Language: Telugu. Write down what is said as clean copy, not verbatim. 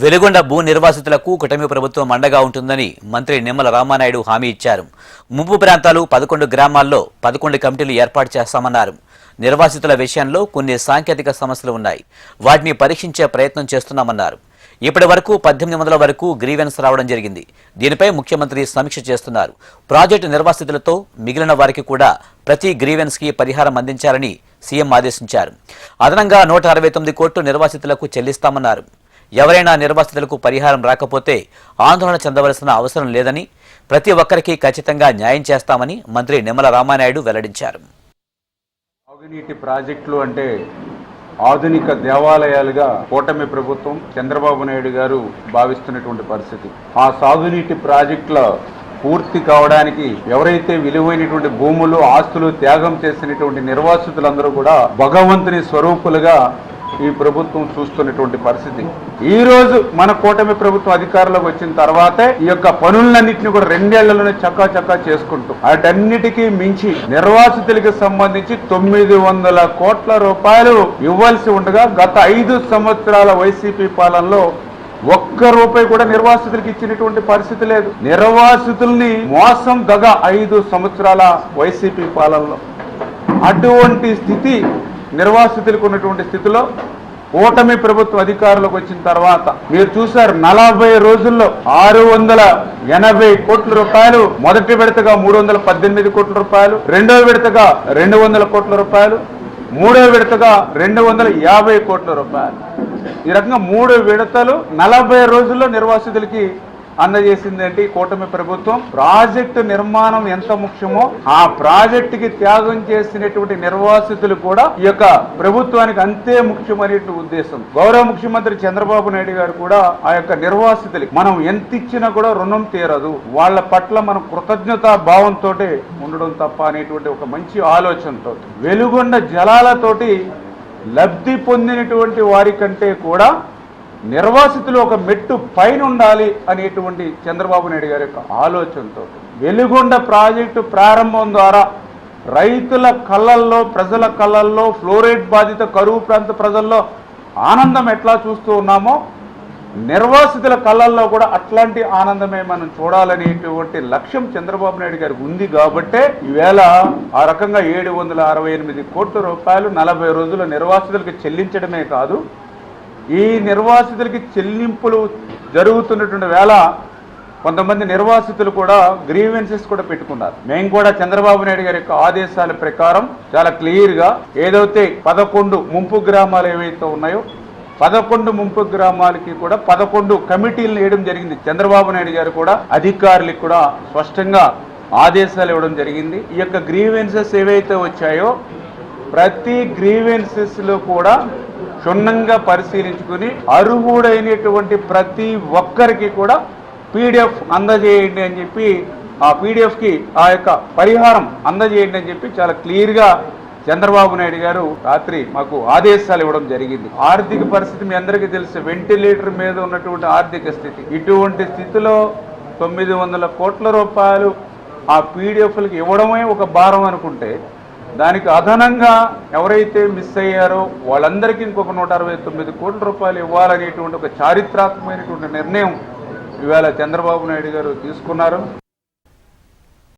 వెలుగొండ భూ నిర్వాసితులకు కూటమి ప్రభుత్వం అండగా ఉంటుందని మంత్రి నిమ్మల రామానాయుడు హామీ ఇచ్చారు. ముంపు ప్రాంతాలు 11 గ్రామాల్లో 11 కమిటీలు ఏర్పాటు చేస్తామన్నారు. నిర్వాసితుల విషయంలో కొన్ని సాంకేతిక సమస్యలు ఉన్నాయి. వాటిని పరీక్షించే ప్రయత్నం చేస్తున్నామన్నారు. ఇప్పటి వరకు 1800 వరకు గ్రీవెన్స్ రావడం జరిగింది. దీనిపై ముఖ్యమంత్రి సమీక్ష చేస్తున్నారు. ప్రాజెక్టు నిర్వాసితులతో మిగిలిన వారికి కూడా ప్రతి గ్రీవెన్స్ కి పరిహారం అందించాలని సీఎం ఆదేశించారు. అదనంగా 169 కోట్లు నిర్వాసితులకు చెల్లిస్తామన్నారు. ఎవరైనా నిర్వాసితులకు పరిహారం రాకపోతే ఆందోళన చెందవలసిన అవసరం లేదని, ప్రతి ఒక్కరికి ఖచ్చితంగా న్యాయం చేస్తామని మంత్రి నిమ్మల రామానాయుడు వెల్లడించారు. సాగునీటి ప్రాజెక్టులు అంటే ఆధునిక దేవాలయాలుగా కూటమి ప్రభుత్వం చంద్రబాబు నాయుడు గారు భావిస్తున్నటువంటి పరిస్థితి. ఆ సాగునీటి ప్రాజెక్టుల పూర్తి కావడానికి ఎవరైతే విలువైనటువంటి భూములు ఆస్తులు త్యాగం చేసినటువంటి నిర్వాసితులందరూ కూడా భగవంతుని స్వరూపులుగా ఈ ప్రభుత్వం చూస్తున్నటువంటి పరిస్థితి. ఈ రోజు మన కూటమి ప్రభుత్వం అధికారంలోకి వచ్చిన తర్వాతే ఈ యొక్క పనులన్నింటినీ కూడా 2 ఏళ్లలోనే చక్కా చేసుకుంటూ వాటన్నిటికీ మించి నిర్వాసితులకు సంబంధించి 900 కోట్ల రూపాయలు ఇవ్వాల్సి ఉండగా గత 5 సంవత్సరాల వైసీపీ పాలనలో ఒక్క రూపాయి కూడా నిర్వాసితులకు ఇచ్చినటువంటి పరిస్థితి లేదు. నిర్వాసితుల్ని మోసం దగ 5 సంవత్సరాల వైసీపీ పాలనలో. అటువంటి స్థితి నిర్వాసితులకు ఉన్నటువంటి స్థితిలో కూటమి ప్రభుత్వం అధికారంలోకి వచ్చిన తర్వాత మీరు చూశారు, 40 రోజుల్లో 680 కోట్ల రూపాయలు, మొదటి విడతగా 318 కోట్ల రూపాయలు, రెండవ విడతగా 200 కోట్ల రూపాయలు, మూడవ విడతగా 250 కోట్ల రూపాయలు. ఈ రకంగా 3 విడతలు 40 రోజుల్లో నిర్వాసితులకి అందజేసిందంటే కూటమి ప్రభుత్వం. ప్రాజెక్టు నిర్మాణం ఎంత ముఖ్యమో ఆ ప్రాజెక్టుకి త్యాగం చేసినటువంటి నిర్వాసితులు కూడా ఈ యొక్క ప్రభుత్వానికి అంతే ముఖ్యమనే ఉద్దేశం. గౌరవ ముఖ్యమంత్రి చంద్రబాబు నాయుడు గారు కూడా ఆ యొక్క నిర్వాసితులకి మనం ఎంత ఇచ్చినా కూడా రుణం తీరదు, వాళ్ళ పట్ల మనం కృతజ్ఞతా భావంతో ఉండడం తప్ప అనేటువంటి ఒక మంచి ఆలోచనతో వెలుగొండ జలాలతోటి లబ్ధి పొందినటువంటి వారి కంటే కూడా నిర్వాసితులు ఒక మెట్టు పైన ఉండాలి అనేటువంటి చంద్రబాబు నాయుడు గారి యొక్క ఆలోచనతో వెలుగొండ ప్రాజెక్టు ప్రారంభం ద్వారా రైతుల కళ్ళల్లో, ప్రజల కళ్ళల్లో, ఫ్లోరైడ్ బాధిత కరువు ప్రాంత ప్రజల్లో ఆనందం ఎట్లా చూస్తూ ఉన్నామో నిర్వాసితుల కళ్ళల్లో కూడా అట్లాంటి ఆనందమే మనం చూడాలనేటువంటి లక్ష్యం చంద్రబాబు నాయుడు గారికి ఉంది. కాబట్టే ఈవేళ ఆ రకంగా 768 కోట్ల రూపాయలు 40 రోజుల నిర్వాసితులకు చెల్లించడమే కాదు, ఈ నిర్వాసితులకి చెల్లింపులు జరుగుతున్నటువంటి వేళ కొంతమంది నిర్వాసితులు కూడా గ్రీవెన్సెస్ కూడా పెట్టుకున్నారు. మేము కూడా చంద్రబాబు నాయుడు గారి యొక్క ఆదేశాల ప్రకారం చాలా క్లియర్గా ఏదైతే 11 ముంపు గ్రామాలు ఏవైతే ఉన్నాయో 11 ముంపు గ్రామాలకి కూడా 11 కమిటీలను వేయడం జరిగింది. చంద్రబాబు నాయుడు గారు కూడా అధికారులకు కూడా స్పష్టంగా ఆదేశాలు ఇవ్వడం జరిగింది. ఈ యొక్క గ్రీవెన్సెస్ ఏవైతే వచ్చాయో ప్రతి గ్రీవెన్సెస్లో కూడా క్షుణ్ణంగా పరిశీలించుకుని అర్హుడైనటువంటి ప్రతి ఒక్కరికి కూడా పీడిఎఫ్ అందజేయండి అని చెప్పి, ఆ పీడిఎఫ్కి ఆ యొక్క పరిహారం అందజేయండి అని చెప్పి చాలా క్లియర్గా చంద్రబాబు నాయుడు గారు రాత్రి మాకు ఆదేశాలు ఇవ్వడం జరిగింది. ఆర్థిక పరిస్థితి మీ అందరికీ తెలుసు, వెంటిలేటర్ మీద ఉన్నటువంటి ఆర్థిక స్థితి. ఇటువంటి స్థితిలో 900 కోట్ల రూపాయలు ఆ పీడిఎఫ్లకి ఇవ్వడమే ఒక భారం అనుకుంటే, దానికి అదనంగా ఎవరైతే మిస్ అయ్యారో వాళ్ళందరికీ ఇంకొక 169 కోట్ల రూపాయలు ఇవ్వాలనేటువంటి ఒక చారిత్రాత్మకమైనటువంటి నిర్ణయం ఇవాళ చంద్రబాబు నాయుడు గారు తీసుకున్నారు.